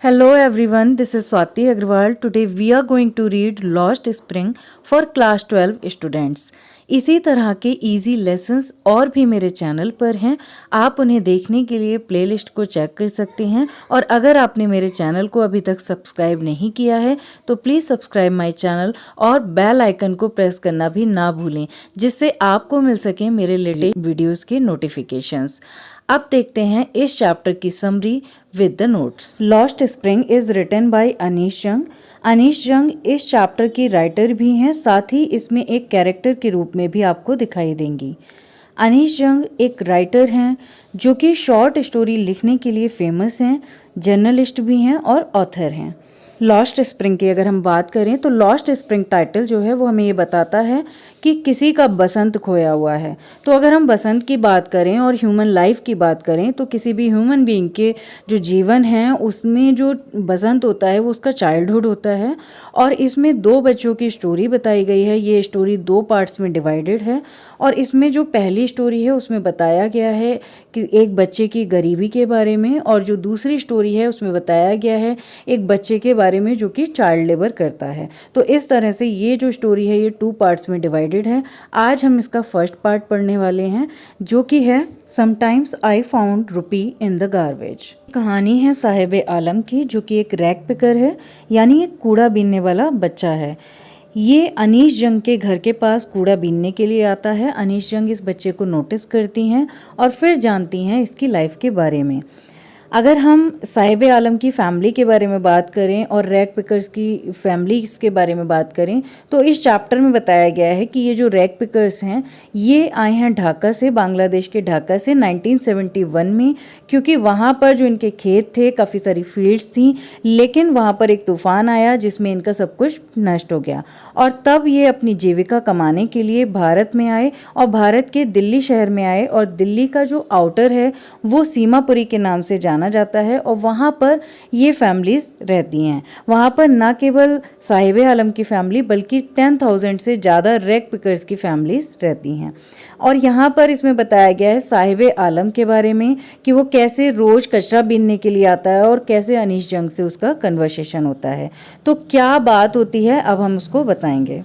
Hello everyone, this is Swati Agrawal. Today we are going to read Lost Spring for class 12 students. इसी तरह के easy lessons और भी मेरे channel पर हैं। आप उन्हें देखने के लिए प्लेलिस्ट को चेक कर सकते हैं और अगर आपने मेरे चैनल को अभी तक सब्सक्राइब नहीं किया है तो प्लीज़ सब्सक्राइब माय चैनल और बेल आइकन को प्रेस करना भी ना भूलें, जिससे आपको मिल सके मेरे लेटेस्ट वीडियोस के नोटिफिकेशंस। अब देखते हैं इस चैप्टर की summary with the notes. Lost Spring is written by Anees Jung. Anees जंग इस चैप्टर की राइटर भी हैं, साथ ही इसमें एक कैरेक्टर के रूप में भी आपको दिखाई देंगी। अनीश जंग एक राइटर हैं जो कि शॉर्ट स्टोरी लिखने के लिए फेमस हैं, जर्नलिस्ट भी हैं और ऑथर हैं। लॉस्ट स्प्रिंग की अगर हम बात करें तो लॉस्ट स्प्रिंग टाइटल जो है वो हमें ये बताता है कि किसी का बसंत खोया हुआ है। तो अगर हम बसंत की बात करें और ह्यूमन लाइफ की बात करें तो किसी भी ह्यूमन बीइंग के जो जीवन है उसमें जो बसंत होता है वो उसका चाइल्डहुड होता है। और इसमें दो बच्चों की स्टोरी बताई गई है। ये स्टोरी दो पार्ट्स में डिवाइडेड है और इसमें जो पहली स्टोरी है उसमें बताया गया है कि एक बच्चे की गरीबी के बारे में, और जो दूसरी स्टोरी है उसमें बताया गया है एक बच्चे के बारे में जो कि चाइल्ड लेबर करता है। तो इस तरह से ये जो स्टोरी है ये टू पार्ट्स में डिवाइडेड है। आज हम इसका फर्स्ट पार्ट पढ़ने वाले हैं जो कि है sometimes I found rupee in the garbage. कहानी है साहिब आलम की, जो कि एक रैग पिकर है, यानी एक कूड़ा बीनने वाला बच्चा है। ये अनीश जंग के घर के पास कूड़ा बीनने के लिए आता है। अनीश जंग इस बच्चे को नोटिस करती हैं और फिर जानती हैं इसकी लाइफ के बारे में। अगर हम साहिब आलम की फैमिली के बारे में बात करें और रैग पिकर्स की फैमिलीज के बारे में बात करें तो इस चैप्टर में बताया गया है कि ये जो रैग पिकर्स हैं ये आए हैं ढाका से, बांग्लादेश के ढाका से 1971 में, क्योंकि वहाँ पर जो इनके खेत थे, काफ़ी सारी फील्ड्स थी, लेकिन वहाँ पर एक तूफान आया जिसमें इनका सब कुछ नष्ट हो गया और तब ये अपनी जीविका कमाने के लिए भारत में आए और भारत के दिल्ली शहर में आए। और दिल्ली का जो आउटर है वो सीमापुरी के नाम से जाना जाता है और वहाँ पर ये फैमिलीज रहती हैं। वहाँ पर ना केवल साहिब आलम की फैमिली बल्कि 10,000 से ज़्यादा रैग पिकर्स की फैमिलीज रहती हैं। और यहाँ पर इसमें बताया गया है साहिब आलम के बारे में कि वो कैसे रोज़ कचरा बीनने के लिए आता है और कैसे अनीश जंग से उसका कन्वर्सेशन होता है। तो क्या बात होती है अब हम उसको बताएंगे।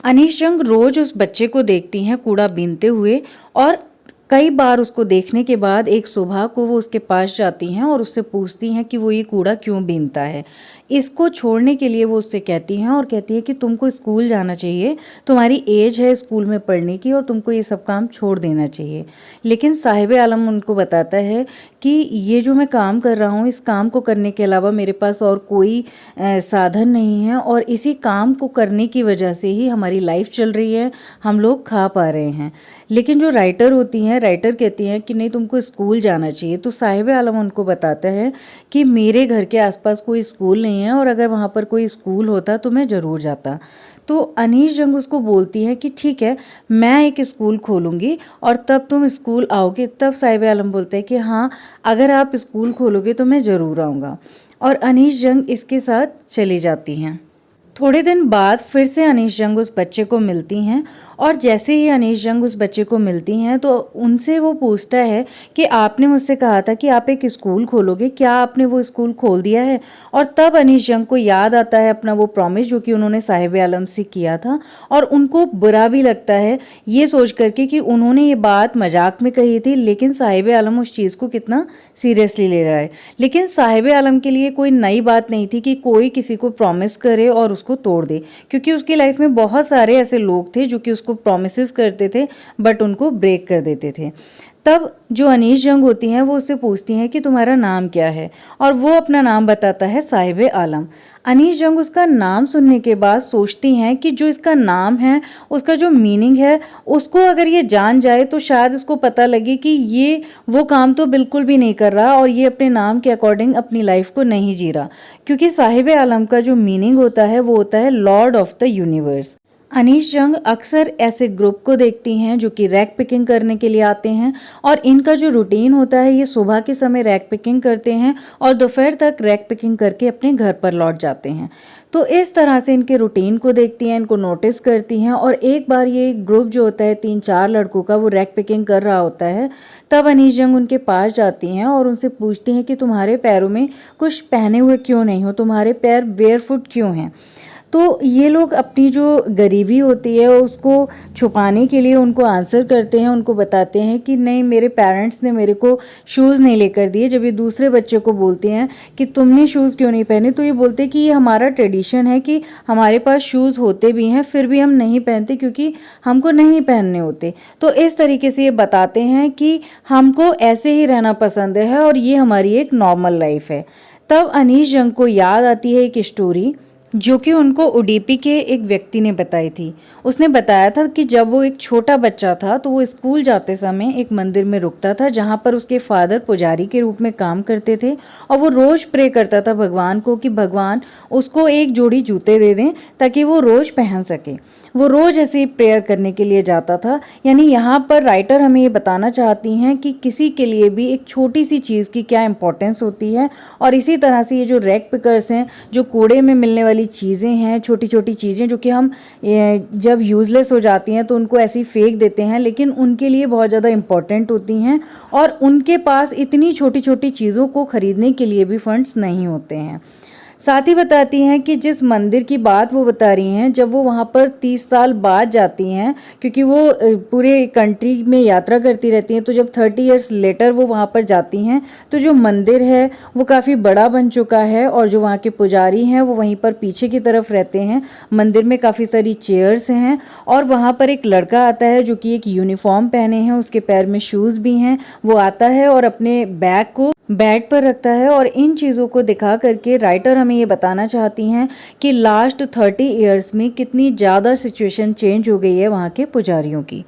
अनीश जंग रोज़ उस बच्चे को देखती हैं कूड़ा बीनते हुए और कई बार उसको देखने के बाद एक सुबह को वो उसके पास जाती हैं और उससे पूछती हैं कि वो ये कूड़ा क्यों बीनता है। इसको छोड़ने के लिए वो उससे कहती हैं और कहती है कि तुमको स्कूल जाना चाहिए, तुम्हारी एज है स्कूल में पढ़ने की और तुमको ये सब काम छोड़ देना चाहिए। लेकिन साहिब आलम उनको बताता है कि ये जो मैं काम कर रहा हूँ इस काम को करने के अलावा मेरे पास और कोई साधन नहीं है और इसी काम को करने की वजह से ही हमारी लाइफ चल रही है, हम लोग खा पा रहे हैं। लेकिन जो राइटर होती हैं, राइटर कहती हैं कि नहीं तुमको स्कूल जाना चाहिए। तो साहिब आलम उनको बताते हैं कि मेरे घर के आसपास कोई स्कूल नहीं है और अगर वहाँ पर कोई स्कूल होता तो मैं ज़रूर जाता। तो अनीश जंग उसको बोलती है कि ठीक है मैं एक स्कूल खोलूँगी और तब तुम स्कूल आओगे। तब साहिब आलम बोलते हैं कि हाँ अगर आप स्कूल खोलोगे तो मैं ज़रूर आऊँगा। और अनीश जंग इसके साथ चली जाती हैं। थोड़े दिन बाद फिर से अनीश जंग उस बच्चे को मिलती हैं और जैसे ही अनीश जंग उस बच्चे को मिलती हैं तो उनसे वो पूछता है कि आपने मुझसे कहा था कि आप एक स्कूल खोलोगे, क्या आपने वो स्कूल खोल दिया है। और तब अनीश जंग को याद आता है अपना वो प्रॉमिस जो कि उन्होंने साहिब आलम से किया था और उनको बुरा भी लगता है ये सोच करके कि उन्होंने ये बात मजाक में कही थी, लेकिन साहिब आलम उस चीज़ को कितना सीरियसली ले रहा है। लेकिन साहिब आलम के लिए कोई नई बात नहीं थी कि कोई किसी को प्रॉमिस करे और उसको तोड़ दे, क्योंकि उसकी लाइफ में बहुत सारे ऐसे लोग थे जो कि उसको प्रॉमिसेस करते थे बट उनको ब्रेक कर देते थे। तब जो अनीश जंग होती हैं वो उससे पूछती हैं कि तुम्हारा नाम क्या है और वो अपना नाम बताता है साहिब आलम। अनीश जंग उसका नाम सुनने के बाद सोचती हैं कि जो इसका नाम है उसका जो मीनिंग है उसको अगर ये जान जाए तो शायद इसको पता लगे कि ये वो काम तो बिल्कुल भी नहीं कर रहा और ये अपने नाम के अकॉर्डिंग अपनी लाइफ को नहीं जी रहा, क्योंकि साहिब आलम का जो मीनिंग होता है वो होता है Lord of the universe. Anish जंग अक्सर ऐसे ग्रुप को देखती हैं जो कि रैक पिकिंग करने के लिए आते हैं और इनका जो रूटीन होता है ये सुबह के समय रैक पिकिंग करते हैं और दोपहर तक रैक पिकिंग करके अपने घर पर लौट जाते हैं। तो इस तरह से इनके रूटीन को देखती हैं, इनको नोटिस करती हैं और एक बार ये ग्रुप जो होता है 3-4 लड़कों का वो रैक पिकिंग कर रहा होता है, तब अनीश जंग उनके पास जाती हैं और उनसे पूछती हैं कि तुम्हारे पैरों में कुछ पहने हुए क्यों नहीं हो, तुम्हारे पैर बेयरफुट क्यों हैं। तो ये लोग अपनी जो गरीबी होती है उसको छुपाने के लिए उनको आंसर करते हैं, उनको बताते हैं कि नहीं, मेरे पेरेंट्स ने मेरे को शूज़ नहीं लेकर दिए। जब ये दूसरे बच्चे को बोलते हैं कि तुमने शूज़ क्यों नहीं पहने, तो ये बोलते हैं कि ये हमारा ट्रेडिशन है कि हमारे पास शूज़ होते भी हैं फिर भी हम नहीं पहनते क्योंकि हमको नहीं पहनने होते। तो इस तरीके से ये बताते हैं कि हमको ऐसे ही रहना पसंद है और ये हमारी एक नॉर्मल लाइफ है। तब अनीश जंग को याद आती है एक स्टोरी जो कि उनको उडुपी के एक व्यक्ति ने बताई थी। उसने बताया था कि जब वो एक छोटा बच्चा था तो वो स्कूल जाते समय एक मंदिर में रुकता था जहाँ पर उसके फादर पुजारी के रूप में काम करते थे और वो रोज़ प्रे करता था भगवान को कि भगवान उसको एक जोड़ी जूते दे दें ताकि वो रोज़ पहन सके। वो रोज़ ऐसे ही प्रेयर करने के लिए जाता था। यानी यहाँ पर राइटर हमें ये बताना चाहती हैं कि किसी के लिए भी एक छोटी सी चीज़ की क्या इंपॉर्टेंस होती है। और इसी तरह से ये जो रैक पिकर्स हैं, जो कूड़े में मिलने वाली चीज़ें हैं, छोटी छोटी चीज़ें जो कि हम जब यूज़लेस हो जाती हैं तो उनको ऐसे ही फेंक देते हैं, लेकिन उनके लिए बहुत ज़्यादा इम्पॉर्टेंट होती हैं और उनके पास इतनी छोटी छोटी चीज़ों को ख़रीदने के लिए भी फंड्स नहीं होते हैं। साथ ही बताती हैं कि जिस मंदिर की बात वो बता रही हैं, जब वो वहाँ पर 30 साल बाद जाती हैं, क्योंकि वो पूरे कंट्री में यात्रा करती रहती हैं, तो जब 30 इयर्स लेटर वो वहाँ पर जाती हैं तो जो मंदिर है वो काफ़ी बड़ा बन चुका है और जो वहाँ के पुजारी हैं वो वहीं पर पीछे की तरफ रहते हैं। मंदिर में काफ़ी सारी चेयर्स हैं और वहाँ पर एक लड़का आता है जो कि एक यूनिफॉर्म पहने हैं, उसके पैर में शूज़ भी हैं। वो आता है और अपने बैग को बेड पर रखता है और इन चीज़ों को दिखा करके राइटर हमें ये बताना चाहती हैं कि लास्ट 30 इयर्स में कितनी ज़्यादा सिचुएशन चेंज हो गई है वहाँ के पुजारियों की।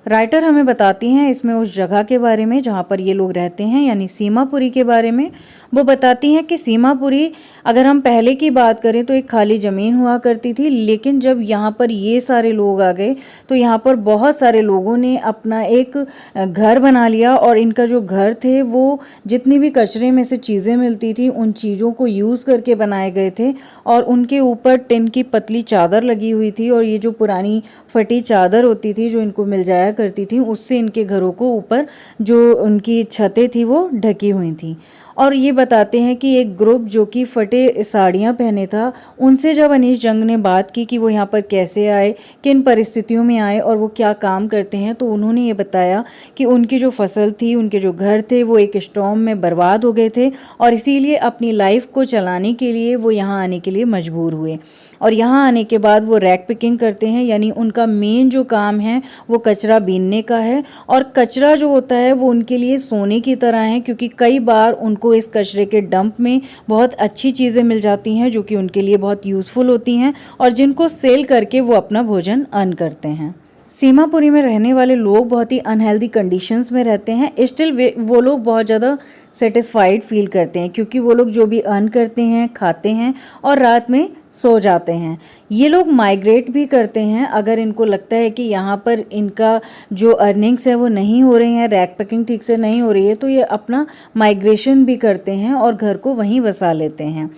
राइटर हमें बताती हैं इसमें उस जगह के बारे में जहाँ पर ये लोग रहते हैं, यानी सीमापुरी के बारे में। वो बताती हैं कि सीमापुरी, अगर हम पहले की बात करें तो एक खाली ज़मीन हुआ करती थी, लेकिन जब यहाँ पर ये सारे लोग आ गए तो यहाँ पर बहुत सारे लोगों ने अपना एक घर बना लिया और इनका जो घर थे वो जितनी भी कचरे में से चीज़ें मिलती थी उन चीज़ों को यूज़ करके बनाए गए थे और उनके ऊपर टिन की पतली चादर लगी हुई थी और ये जो पुरानी फटी चादर होती थी जो इनको मिल जाया करती थी उससे इनके घरों को ऊपर जो उनकी छतें थी वो ढकी हुई थी। और ये बताते हैं कि एक ग्रुप जो कि फटे साड़ियाँ पहने था, उनसे जब अनीश जंग ने बात की कि वो यहाँ पर कैसे आए, किन परिस्थितियों में आए और वो क्या काम करते हैं, तो उन्होंने ये बताया कि उनकी जो फसल थी, उनके जो घर थे वो एक स्टॉर्म में बर्बाद हो गए थे और इसीलिए अपनी लाइफ को चलाने के लिए वो यहाँ आने के लिए मजबूर हुए। और यहाँ आने के बाद वो रैक पिकिंग करते हैं, यानी उनका मेन जो काम है वो कचरा बीनने का है और कचरा जो होता है वो उनके लिए सोने की तरह है, क्योंकि कई बार उनको इस कचरे के डंप में बहुत अच्छी चीज़ें मिल जाती हैं जो कि उनके लिए बहुत यूज़फुल होती हैं और जिनको सेल करके वो अपना भोजन अर्न करते हैं। सीमापुरी में रहने वाले लोग बहुत ही अनहेल्दी कंडीशंस में रहते हैं, स्टिल वो लोग बहुत ज़्यादा सेटिस्फाइड फील करते हैं क्योंकि वो लोग जो भी अर्न करते हैं, खाते हैं और रात में सो जाते हैं। ये लोग माइग्रेट भी करते हैं अगर इनको लगता है कि यहाँ पर इनका जो अर्निंग्स है वो नहीं हो रही हैं, रैक पैकिंग ठीक से नहीं हो रही है, तो ये अपना माइग्रेशन भी करते हैं और घर को वहीं बसा लेते हैं।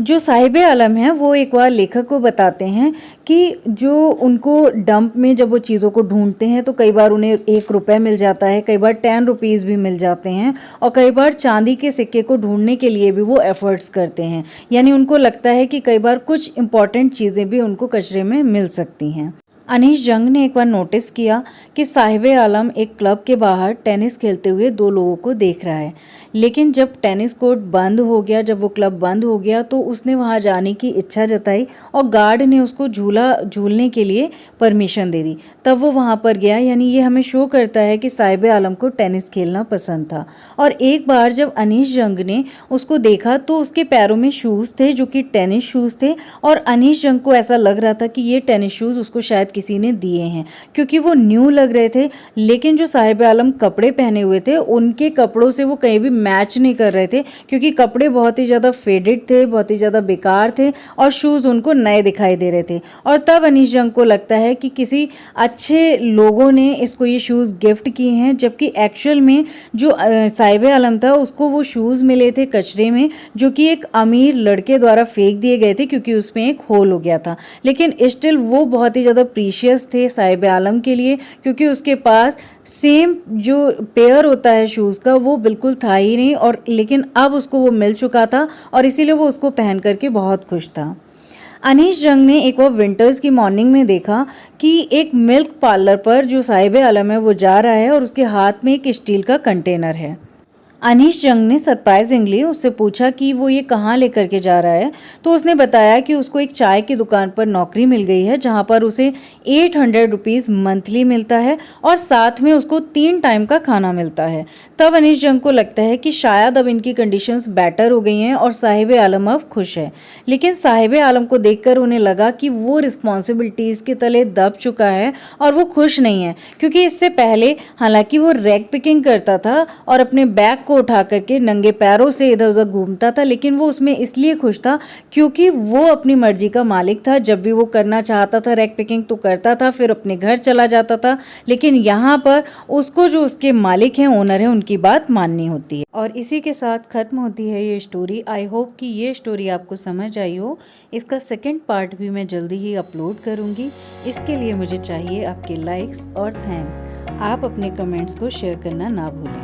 जो साहिबे आलम हैं वो एक बार लेखक को बताते हैं कि जो उनको डंप में जब वो चीज़ों को ढूंढते हैं तो कई बार उन्हें 1 रुपये मिल जाता है, कई बार 10 रुपीज़ भी मिल जाते हैं और कई बार चांदी के सिक्के को ढूंढने के लिए भी वो एफर्ट्स करते हैं। यानी उनको लगता है कि कई बार कुछ इंपॉर्टेंट चीज़ें भी उनको कचरे में मिल सकती हैं। अनीश जंग ने एक बार नोटिस किया कि साहिबे आलम एक क्लब के बाहर टेनिस खेलते हुए 2 लोगों को देख रहा है, लेकिन जब टेनिस कोर्ट बंद हो गया, जब वो क्लब बंद हो गया तो उसने वहां जाने की इच्छा जताई और गार्ड ने उसको झूलने के लिए परमिशन दे दी। तब वो वहां पर गया, यानी ये हमें शो करता है कि साहिबे आलम को टेनिस खेलना पसंद था। और एक बार जब अनीश जंग ने उसको देखा तो उसके पैरों में शूज़ थे जो कि टेनिस शूज़ थे और अनीश जंग को ऐसा लग रहा था कि ये टेनिस शूज़ उसको शायद किसी ने दिए हैं क्योंकि वो न्यू लग रहे थे। लेकिन जो साहिबे आलम कपड़े पहने हुए थे उनके कपड़ों से वो कहीं भी मैच नहीं कर रहे थे, क्योंकि कपड़े बहुत ही ज़्यादा फेडेड थे, बहुत ही ज़्यादा बेकार थे और शूज़ उनको नए दिखाई दे रहे थे। और तब अनीश जंग को लगता है कि किसी अच्छे लोगों ने इसको ये शूज़ गिफ्ट किए हैं, जबकि एक्चुअल में जो साहिब आलम था उसको वो शूज़ मिले थे कचरे में, जो कि एक अमीर लड़के द्वारा फेंक दिए गए थे क्योंकि उसमें एक होल हो गया था। लेकिन स्टिल वो बहुत ही ज़्यादा प्रीशियस थे साहिब आलम के लिए, क्योंकि उसके पास सेम जो पेयर होता है शूज़ का वो बिल्कुल था ही नहीं, और लेकिन अब उसको वो मिल चुका था और इसीलिए वो उसको पहन करके बहुत खुश था। अनीश जंग ने एक और विंटर्स की मॉर्निंग में देखा कि एक मिल्क पार्लर पर जो साहिब आलम है वो जा रहा है और उसके हाथ में एक स्टील का कंटेनर है। अनीश जंग ने सरप्राइजिंगली उससे पूछा कि वो ये कहाँ लेकर के जा रहा है, तो उसने बताया कि उसको एक चाय की दुकान पर नौकरी मिल गई है, जहाँ पर उसे 800 रुपीज़ मंथली मिलता है और साथ में उसको 3 टाइम का खाना मिलता है। तब अनीश जंग को लगता है कि शायद अब इनकी कंडीशंस बेटर हो गई हैं और साहिब आलम अब खुश है। लेकिन साहिब आलम को देखकर उन्हें लगा कि वो रिस्पॉन्सिबिलिटीज़ के तले दब चुका है और वो खुश नहीं है, क्योंकि इससे पहले हालांकि वो रैग पिकिंग करता था और अपने बैग को उठा करके नंगे पैरों से इधर उधर घूमता था, लेकिन वो उसमें इसलिए खुश था क्योंकि वो अपनी मर्जी का मालिक था। जब भी वो करना चाहता था रैग पिकिंग तो करता था, फिर अपने घर चला जाता था। लेकिन यहाँ पर उसको जो उसके मालिक हैं, ओनर हैं, उनकी बात माननी होती है। और इसी के साथ खत्म होती है ये स्टोरी। आई होप कि ये स्टोरी आपको समझ आई हो। इसका सेकेंड पार्ट भी मैं जल्दी ही अपलोड करूँगी। इसके लिए मुझे चाहिए आपके लाइक्स और थैंक्स। आप अपने कमेंट्स को शेयर करना ना भूलें।